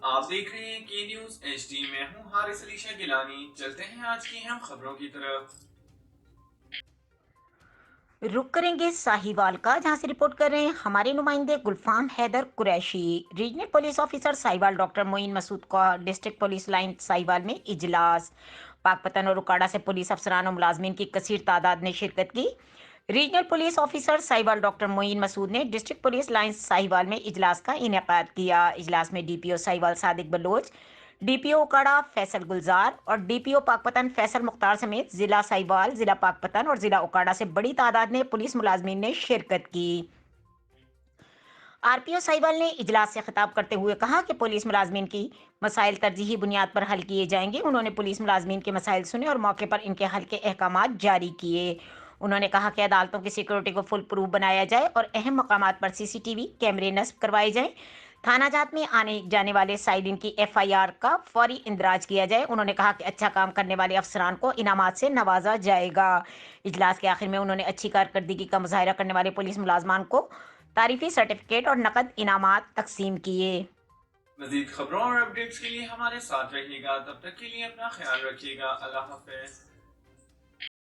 آپ دیکھ رہے ہیں کے نیوز ایچ ڈی میں ہوں حارث علی شاہ گیلانی۔ چلتے ہیں آج کی اہم خبروں کی طرف۔ رک کریں گے ساہیوال کا، جہاں سے رپورٹ کر رہے ہیں ہمارے نمائندے Gulfam Haider Qureshi. Regional police officer Sahiwal doctor Moin Masood کا ڈسٹرکٹ پولیس لائن ساہیوال میں اجلاس۔ پاک پتن اور اکاڑا سے پولیس افسران اور ملازمین کی کثیر تعداد نے شرکت کی۔ Regional police officer Sahiwal doctor Moin Masood نے ڈسٹرکٹ پولیس لائن ساہیوال میں اجلاس کا انعقاد کیا۔ اجلاس میں ڈی پی او ساہیوال صادق بلوچ، ڈی پی او اکاڑا فیصل گلزار اور ڈی پی او پاک پتن فیصل مختار سمیت ضلع ساہیوال، ضلع پاک پتن اور ضلع اکاڑا سے بڑی تعداد میں پولیس ملازمین نے شرکت کی۔ آر پی او ساہیوال نے اجلاس سے خطاب کرتے ہوئے کہا کہ پولیس ملازمین کی مسائل ترجیحی بنیاد پر حل کیے جائیں گے۔ انہوں نے پولیس ملازمین کے مسائل سنے اور موقع پر ان کے حل کے احکامات جاری کیے۔ انہوں نے کہا کہ عدالتوں کی سیکورٹی کو فل پروف بنایا جائے اور اہم مقامات پر سی سی ٹی وی کیمرے نصب کروائے جائیں۔ تھانہ جات میں آنے جانے والے سائلین کی ایف آئی آر کا فوری اندراج کیا جائے۔ انہوں نے کہا کہ اچھا کام کرنے والے افسران کو انعامات سے نوازا جائے گا۔ اجلاس کے آخر میں انہوں نے اچھی کارکردگی کا مظاہرہ کرنے والے پولیس ملازمان کو تعریفی سرٹیفکیٹ اور نقد انعامات تقسیم کیے۔ مزید خبروں اور اپڈیٹس کے لیے ہمارے ساتھ رہیے گا۔ تب تک کے لیے اپنا خیال رکھیے گا۔ اللہ حافظ۔